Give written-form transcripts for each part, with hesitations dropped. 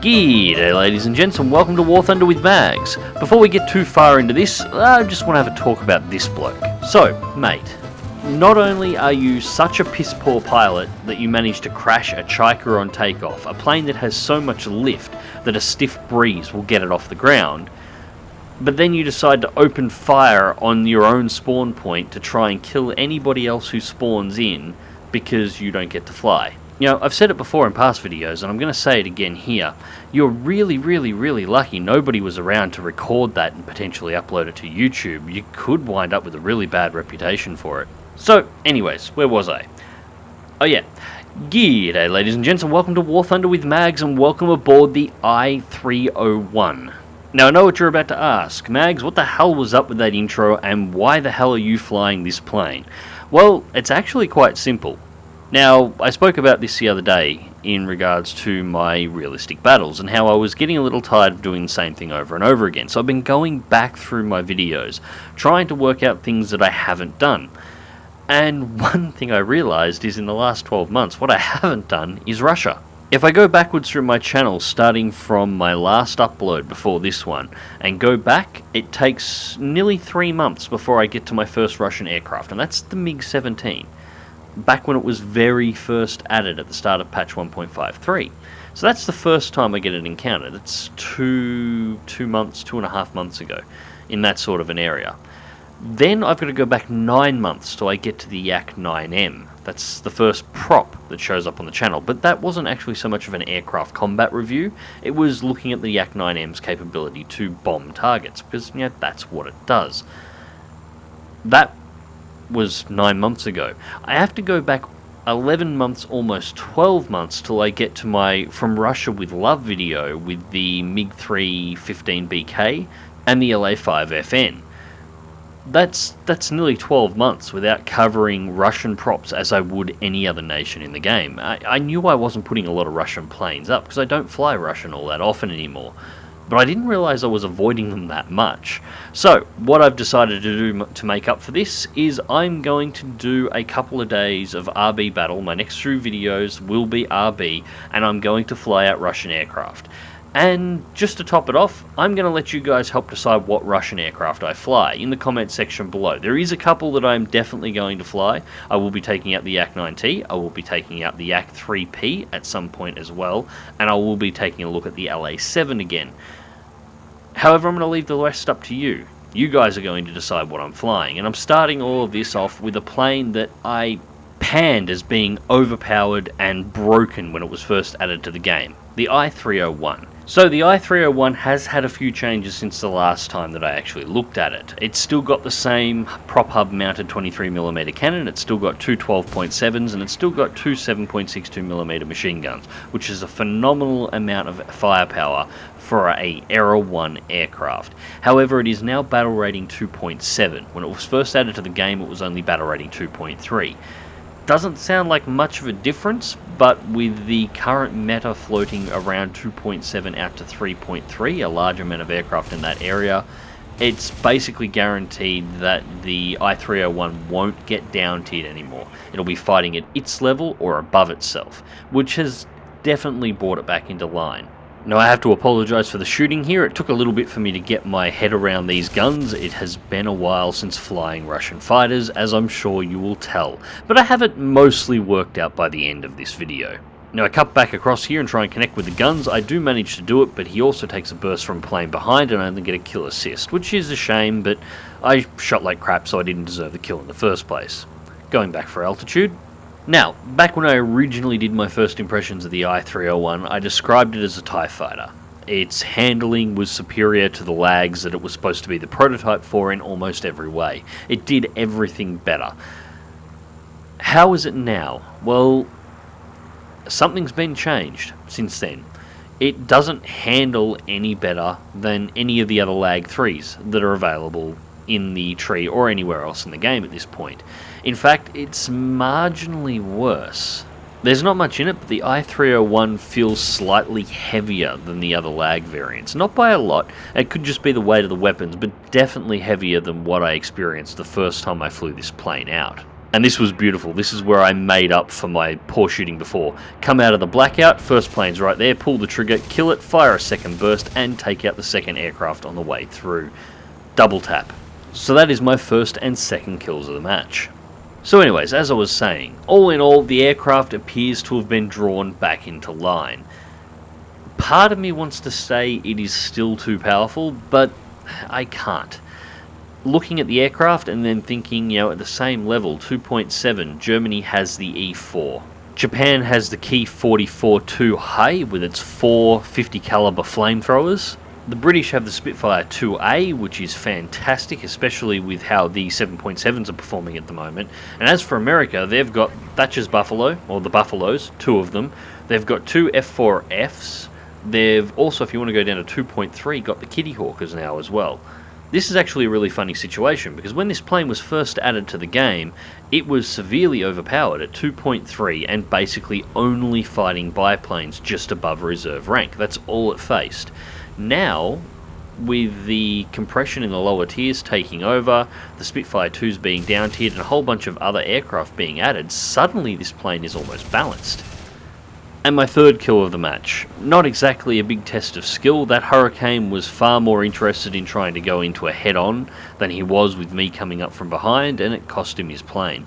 G'day ladies and gents, and welcome to War Thunder with Mags. Before we get too far into this, I just want to have a talk about this bloke. So, mate, not only are you such a piss poor pilot that you managed to crash a Chaika on takeoff, a plane that has so much lift that a stiff breeze will get it off the ground, but then you decide to open fire on your own spawn point to try and kill anybody else who spawns in because you don't get to fly. You know, I've said it before in past videos, and I'm going to say it again here. You're really lucky nobody was around to record that and potentially upload it to YouTube. You could wind up with a really bad reputation for it. So, anyways, where was I? Oh yeah. G'day ladies and gents, and welcome to War Thunder with Mags, and welcome aboard the I-301. Now, I know what you're about to ask. Mags, what the hell was up with that intro, and why the hell are you flying this plane? Well, it's actually quite simple. Now, I spoke about this the other day in regards to my realistic battles and how I was getting a little tired of doing the same thing over and over again. So I've been going back through my videos, trying to work out things that I haven't done. And one thing I realized is in the last 12 months, what I haven't done is Russia. If I go backwards through my channel, starting from my last upload before this one, and go back, it takes nearly 3 months before I get to my first Russian aircraft, and that's the MiG-17. Back when it was very first added at the start of patch 1.53. So that's the first time I get an encounter. That's 2.5 months ago, in that sort of an area. Then I've got to go back 9 months till I get to the Yak-9M. That's the first prop that shows up on the channel, but that wasn't actually so much of an aircraft combat review. It was looking at the Yak-9M's capability to bomb targets, because, you know, that's what it does. That was 9 months ago. I have to go back 11 months, almost 12 months, till I get to my From Russia with Love video with the MiG-3 15BK and the LA-5FN. That's nearly 12 months without covering Russian props as I would any other nation in the game. I knew I wasn't putting a lot of Russian planes up because I don't fly Russian all that often anymore. But I didn't realise I was avoiding them that much. So, what I've decided to do to make up for this is I'm going to do a couple of days of RB battle. My next 2 videos will be RB, and I'm going to fly out Russian aircraft. And just to top it off, I'm going to let you guys help decide what Russian aircraft I fly in the comment section below. There is a couple that I'm definitely going to fly. I will be taking out the Yak-9T, I will be taking out the Yak-3P at some point as well, and I will be taking a look at the LA-7 again. However, I'm going to leave the rest up to you. You guys are going to decide what I'm flying, and I'm starting all of this off with a plane that I panned as being overpowered and broken when it was first added to the game, the I-301. So the I-301 has had a few changes since the last time that I actually looked at it. It's still got the same prop hub mounted 23mm cannon, it's still got 2 12.7s, and it's still got 2 7.62mm machine guns, which is a phenomenal amount of firepower for a Era 1 aircraft. However, it is now battle rating 2.7. When it was first added to the game, it was only battle rating 2.3. Doesn't sound like much of a difference, but with the current meta floating around 2.7 out to 3.3, a large amount of aircraft in that area, it's basically guaranteed that the I-301 won't get down tiered anymore. It'll be fighting at its level or above itself, which has definitely brought it back into line. Now, I have to apologise for the shooting here. It took a little bit for me to get my head around these guns. It has been a while since flying Russian fighters, as I'm sure you will tell. But I have it mostly worked out by the end of this video. Now, I cut back across here and try and connect with the guns. I do manage to do it, but he also takes a burst from plane behind and I only get a kill assist, which is a shame, but I shot like crap, so I didn't deserve the kill in the first place. Going back for altitude. Now, back when I originally did my first impressions of the I-301, I described it as a TIE fighter. Its handling was superior to the lags that it was supposed to be the prototype for in almost every way. It did everything better. How is it now? Well, something's been changed since then. It doesn't handle any better than any of the other Lag 3s that are available in the tree or anywhere else in the game at this point. In fact, it's marginally worse. There's not much in it, but the I-301 feels slightly heavier than the other Lag variants. Not by a lot, it could just be the weight of the weapons, but definitely heavier than what I experienced the first time I flew this plane out. And this was beautiful. This is where I made up for my poor shooting before. Come out of the blackout, first plane's right there, pull the trigger, kill it, fire a second burst, and take out the second aircraft on the way through. Double tap. So that is my first and second kills of the match. So anyways, as I was saying, all in all, the aircraft appears to have been drawn back into line. Part of me wants to say it is still too powerful, but I can't. Looking at the aircraft and then thinking, at the same level, 2.7, Germany has the E4. Japan has the Ki 44-2 Hai with its 4 50 caliber flamethrowers. The British have the Spitfire 2A, which is fantastic, especially with how the 7.7s are performing at the moment. And as for America, they've got Thatcher's Buffalo, or the Buffaloes, 2 of them. They've got 2 F4Fs. They've also, if you want to go down to 2.3, got the Kitty Hawkers now as well. This is actually a really funny situation, because when this plane was first added to the game, it was severely overpowered at 2.3 and basically only fighting biplanes just above reserve rank. That's all it faced. Now, with the compression in the lower tiers taking over, the Spitfire 2s being down tiered, and a whole bunch of other aircraft being added, suddenly this plane is almost balanced. And my third kill of the match. Not exactly a big test of skill. That Hurricane was far more interested in trying to go into a head-on than he was with me coming up from behind, and it cost him his plane.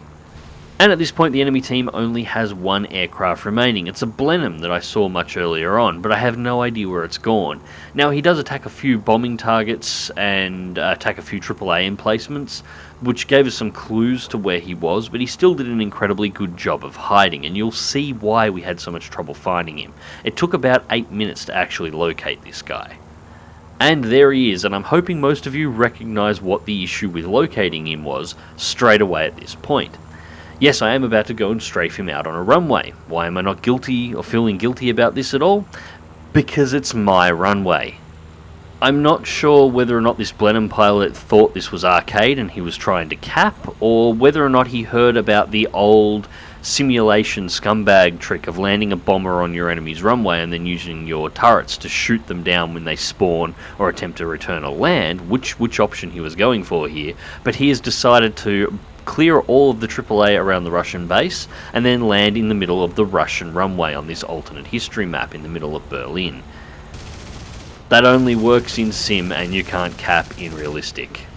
And at this point the enemy team only has 1 aircraft remaining. It's a Blenheim that I saw much earlier on, but I have no idea where it's gone. Now he does attack a few bombing targets and attack a few AAA emplacements, which gave us some clues to where he was, but he still did an incredibly good job of hiding, and you'll see why we had so much trouble finding him. It took about 8 minutes to actually locate this guy. And there he is, and I'm hoping most of you recognise what the issue with locating him was straight away at this point. Yes, I am about to go and strafe him out on a runway. Why am I not guilty or feeling guilty about this at all? Because it's my runway. I'm not sure whether or not this Blenheim pilot thought this was arcade and he was trying to cap, or whether or not he heard about the old simulation scumbag trick of landing a bomber on your enemy's runway and then using your turrets to shoot them down when they spawn or attempt to return or land, which option he was going for here, but he has decided to clear all of the AAA around the Russian base and then land in the middle of the Russian runway on this alternate history map in the middle of Berlin. That only works in sim and you can't cap in realistic.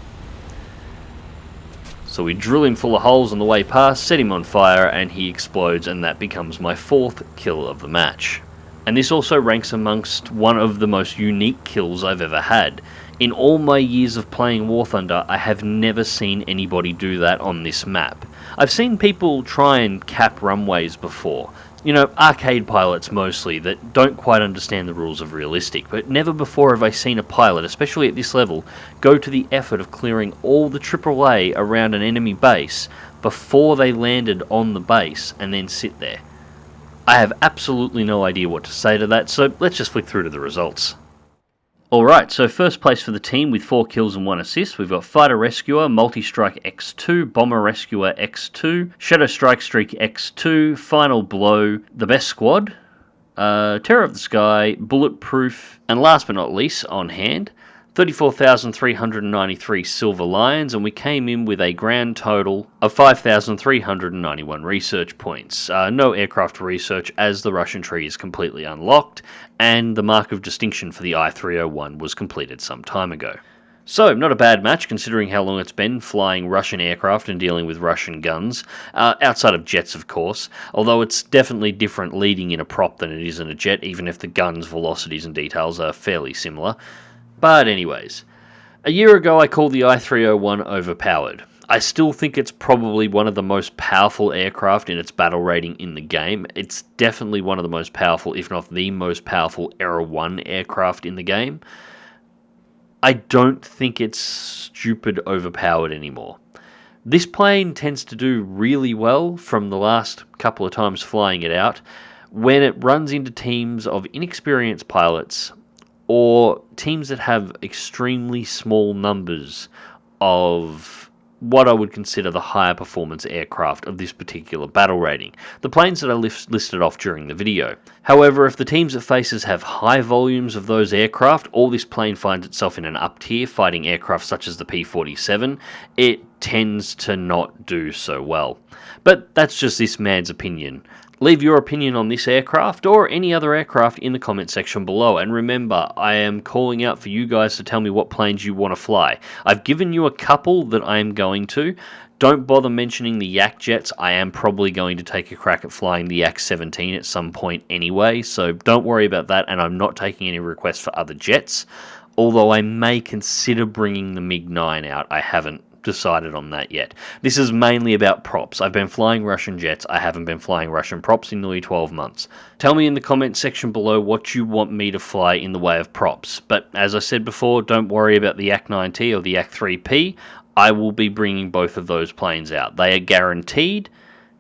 So we drill him full of holes on the way past, set him on fire, and he explodes, and that becomes my 4th kill of the match. And this also ranks amongst one of the most unique kills I've ever had. In all my years of playing War Thunder, I have never seen anybody do that on this map. I've seen people try and cap runways before. Arcade pilots mostly, that don't quite understand the rules of realistic, but never before have I seen a pilot, especially at this level, go to the effort of clearing all the AAA around an enemy base before they landed on the base and then sit there. I have absolutely no idea what to say to that, so let's just flick through to the results. Alright, so first place for the team with 4 kills and 1 assist. We've got Fighter Rescuer, Multi-Strike X2, Bomber Rescuer X2, Shadow Strike Streak X2, Final Blow, The Best Squad, Terror of the Sky, Bulletproof, and last but not least, on hand, 34,393 Silver Lions, and we came in with a grand total of 5,391 research points. No aircraft research, as the Russian tree is completely unlocked, and the Mark of Distinction for the I-301 was completed some time ago. So, not a bad match considering how long it's been flying Russian aircraft and dealing with Russian guns, outside of jets of course, although it's definitely different leading in a prop than it is in a jet, even if the guns, velocities and details are fairly similar. But anyways, a year ago I called the I-301 overpowered. I still think it's probably one of the most powerful aircraft in its battle rating in the game. It's definitely one of the most powerful, if not the most powerful Era 1 aircraft in the game. I don't think it's stupid overpowered anymore. This plane tends to do really well from the last couple of times flying it out when it runs into teams of inexperienced pilots or teams that have extremely small numbers of what I would consider the higher performance aircraft of this particular battle rating, the planes that I listed off during the video. However, if the teams it faces have high volumes of those aircraft, or this plane finds itself in an up tier fighting aircraft such as the P-47, it tends to not do so well. But that's just this man's opinion. Leave your opinion on this aircraft or any other aircraft in the comment section below, and remember, I am calling out for you guys to tell me what planes you want to fly. I've given you a couple that I am going to. Don't bother mentioning the Yak jets. I am probably going to take a crack at flying the Yak 17 at some point anyway, so don't worry about that, and I'm not taking any requests for other jets, although I may consider bringing the MiG-9 out. I haven't decided on that yet. This is mainly about props. I've been flying Russian jets. I haven't been flying Russian props in nearly 12 months. Tell me in the comment section below what you want me to fly in the way of props. But as I said before, don't worry about the Yak 9T or the Yak 3P. I will be bringing both of those planes out. They are guaranteed.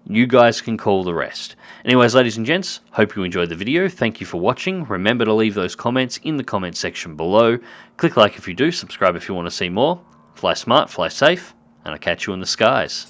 You guys can call the rest. Anyways, ladies and gents, hope you enjoyed the video. Thank you for watching. Remember to leave those comments in the comment section below. Click like if you do, subscribe if you want to see more. Fly smart, fly safe, and I'll catch you in the skies.